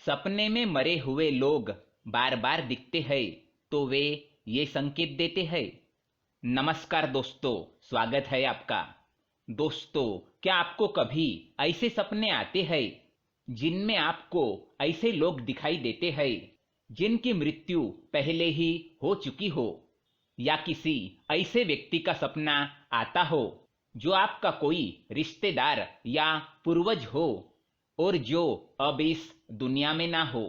सपने में मरे हुए लोग बार बार दिखते हैं तो वे ये संकेत देते हैं। नमस्कार दोस्तों, स्वागत है आपका। दोस्तों, क्या आपको कभी ऐसे सपने आते हैं जिनमें आपको ऐसे लोग दिखाई देते हैं जिनकी मृत्यु पहले ही हो चुकी हो, या किसी ऐसे व्यक्ति का सपना आता हो जो आपका कोई रिश्तेदार या पूर्वज हो और जो अब इस दुनिया में ना हो।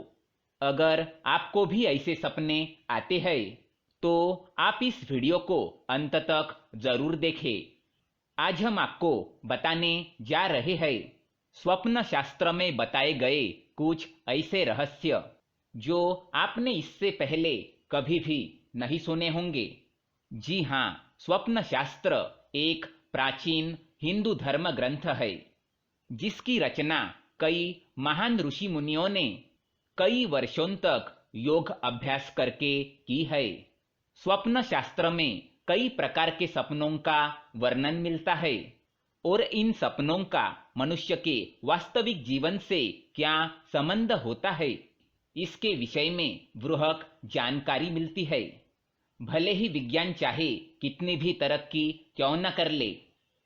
अगर आपको भी ऐसे सपने आते हैं तो आप इस वीडियो को अंत तक जरूर देखें। आज हम आपको बताने जा रहे हैं स्वप्न शास्त्र में बताए गए कुछ ऐसे रहस्य जो आपने इससे पहले कभी भी नहीं सुने होंगे। जी हाँ, स्वप्न शास्त्र एक प्राचीन हिंदू धर्म ग्रंथ है जिसकी रचना कई महान ऋषि मुनियों ने कई वर्षों तक योग अभ्यास करके की है। स्वप्न शास्त्र में कई प्रकार के सपनों का वर्णन मिलता है और इन सपनों का मनुष्य के वास्तविक जीवन से क्या संबंध होता है, इसके विषय में बृहत जानकारी मिलती है। भले ही विज्ञान चाहे कितनी भी तरक्की क्यों न कर ले,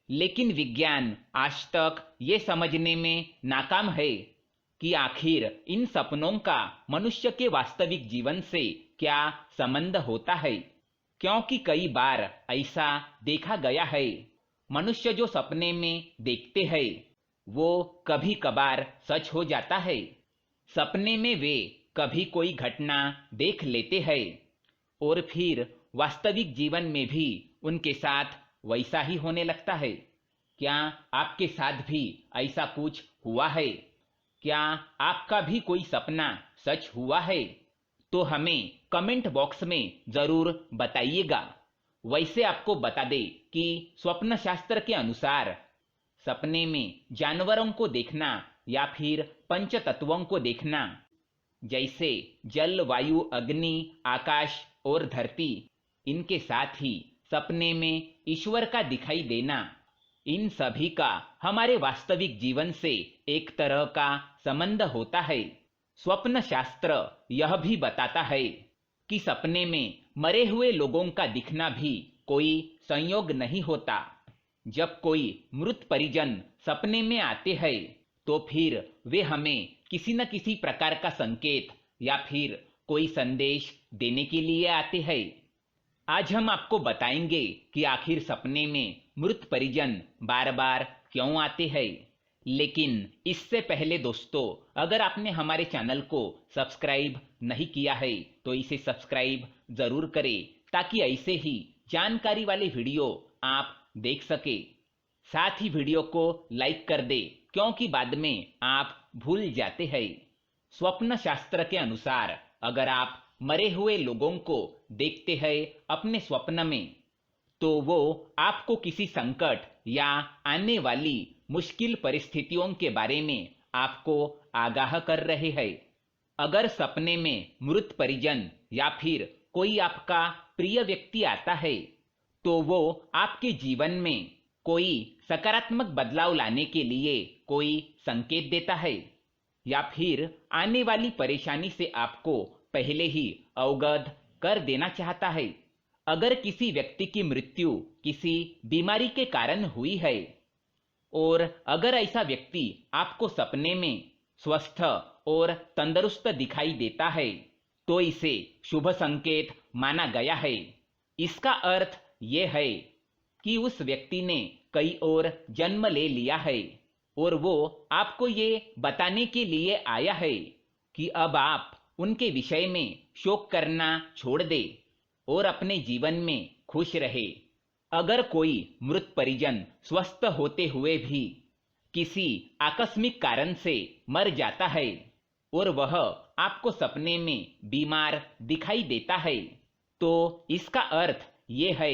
लेकिन विज्ञान आज तक ये समझने में नाकाम है कि आखिर इन सपनों का मनुष्य के वास्तविक जीवन से क्या संबंध होता है। क्योंकि कई बार ऐसा देखा गया है, मनुष्य जो सपने में देखते हैं वो कभी कभार सच हो जाता है। सपने में वे कभी कोई घटना देख लेते हैं और फिर वास्तविक जीवन में भी उनके साथ वैसा ही होने लगता है। क्या आपके साथ भी ऐसा कुछ हुआ है? क्या आपका भी कोई सपना सच हुआ है? तो हमें कमेंट बॉक्स में जरूर बताइएगा। वैसे आपको बता दे कि स्वप्न शास्त्र के अनुसार सपने में जानवरों को देखना या फिर पंच तत्वों को देखना, जैसे जल, वायु, अग्नि, आकाश और धरती, इनके साथ ही सपने में ईश्वर का दिखाई देना, इन सभी का हमारे वास्तविक जीवन से एक तरह का संबंध होता है। स्वप्न शास्त्र यह भी बताता है कि सपने में मरे हुए लोगों का दिखना भी कोई संयोग नहीं होता। जब कोई मृत परिजन सपने में आते हैं तो फिर वे हमें किसी न किसी प्रकार का संकेत या फिर कोई संदेश देने के लिए आते हैं। आज हम आपको बताएंगे कि आखिर सपने में मृत परिजन बार बार क्यों आते हैं। लेकिन इससे पहले दोस्तों, अगर आपने हमारे चैनल को सब्सक्राइब नहीं किया है तो इसे सब्सक्राइब जरूर करें ताकि ऐसे ही जानकारी वाले वीडियो आप देख सके। साथ ही वीडियो को लाइक कर दे क्योंकि बाद में आप भूल जाते हैं। स्वप्न शास्त्र के अनुसार अगर आप मरे हुए लोगों को देखते हैं अपने स्वप्न में तो वो आपको किसी संकट या आने वाली मुश्किल परिस्थितियों के बारे में आपको आगाह कर रहे हैं। अगर सपने में मृत परिजन या फिर कोई आपका प्रिय व्यक्ति आता है तो वो आपके जीवन में कोई सकारात्मक बदलाव लाने के लिए कोई संकेत देता है या फिर आने वाली परेशानी से आपको पहले ही अवगत कर देना चाहता है। अगर किसी व्यक्ति की मृत्यु किसी बीमारी के कारण हुई है और अगर ऐसा व्यक्ति आपको सपने में स्वस्थ और तंदुरुस्त दिखाई देता है तो इसे शुभ संकेत माना गया है। इसका अर्थ ये है कि उस व्यक्ति ने कई और जन्म ले लिया है और वो आपको ये बताने के लिए आया है कि अब आप उनके विषय में शोक करना छोड़ दे और अपने जीवन में खुश रहे। अगर कोई मृत परिजन स्वस्थ होते हुए भी किसी आकस्मिक कारण से मर जाता है और वह आपको सपने में बीमार दिखाई देता है तो इसका अर्थ ये है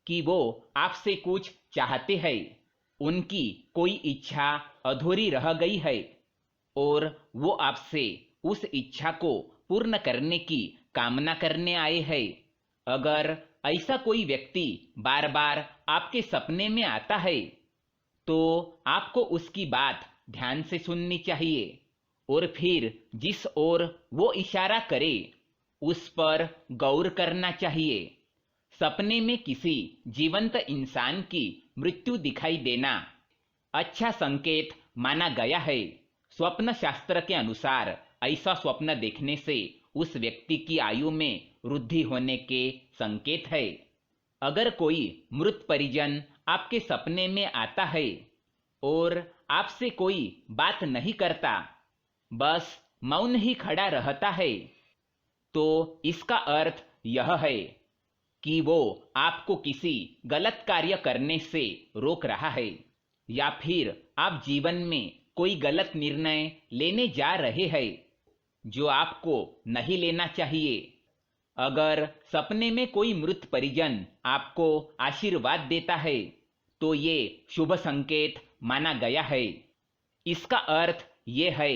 कि वो आपसे कुछ चाहते हैं, उनकी कोई इच्छा अधूरी रह गई है और वो आपसे उस इच्छा को पूर्ण करने की कामना करने आए हैं। अगर ऐसा कोई व्यक्ति बार बार आपके सपने में आता है तो आपको उसकी बात ध्यान से सुननी चाहिए और फिर जिस ओर वो इशारा करे उस पर गौर करना चाहिए। सपने में किसी जीवंत इंसान की मृत्यु दिखाई देना अच्छा संकेत माना गया है। स्वप्न शास्त्र के अनुसार ऐसा स्वप्न देखने से उस व्यक्ति की आयु में वृद्धि होने के संकेत है। अगर कोई मृत परिजन आपके सपने में आता है और आपसे कोई बात नहीं करता, बस मौन ही खड़ा रहता है, तो इसका अर्थ यह है कि वो आपको किसी गलत कार्य करने से रोक रहा है या फिर आप जीवन में कोई गलत निर्णय लेने जा रहे हैं जो आपको नहीं लेना चाहिए। अगर सपने में कोई मृत परिजन आपको आशीर्वाद देता है तो ये शुभ संकेत माना गया है। इसका अर्थ ये है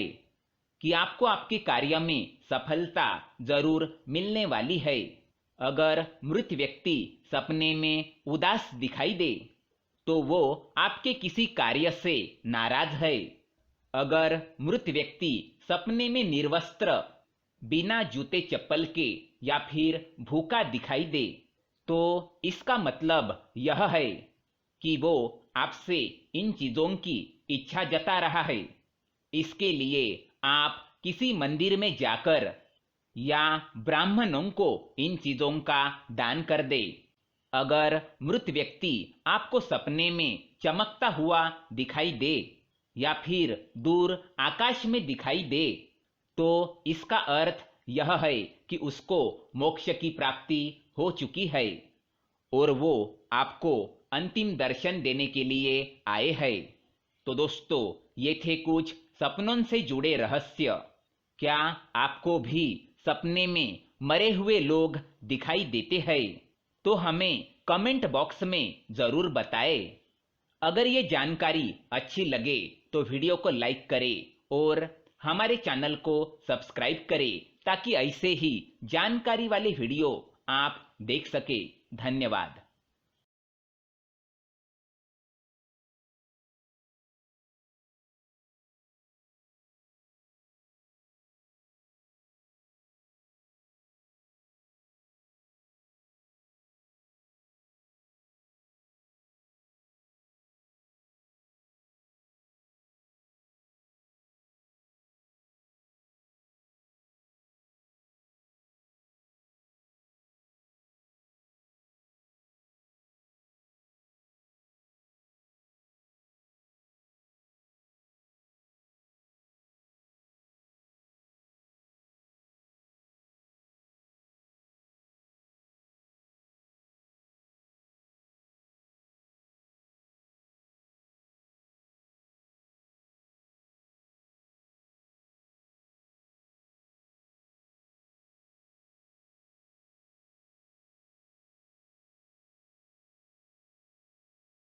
कि आपको आपके कार्य में सफलता जरूर मिलने वाली है। अगर मृत व्यक्ति सपने में उदास दिखाई दे तो वो आपके किसी कार्य से नाराज है। अगर मृत व्यक्ति सपने में निर्वस्त्र, बिना जूते चप्पल के या फिर भूखा दिखाई दे तो इसका मतलब यह है कि वो आपसे इन चीजों की इच्छा जता रहा है। इसके लिए आप किसी मंदिर में जाकर या ब्राह्मणों को इन चीजों का दान कर दे। अगर मृत व्यक्ति आपको सपने में चमकता हुआ दिखाई दे या फिर दूर आकाश में दिखाई दे तो इसका अर्थ यह है कि उसको मोक्ष की प्राप्ति हो चुकी है और वो आपको अंतिम दर्शन देने के लिए आए हैं। तो दोस्तों, ये थे कुछ सपनों से जुड़े रहस्य। क्या आपको भी सपने में मरे हुए लोग दिखाई देते हैं? तो हमें कमेंट बॉक्स में जरूर बताएं। अगर ये जानकारी अच्छी लगे तो वीडियो को लाइक करें और हमारे चैनल को सब्सक्राइब करें ताकि ऐसे ही जानकारी वाले वीडियो आप देख सके। धन्यवाद।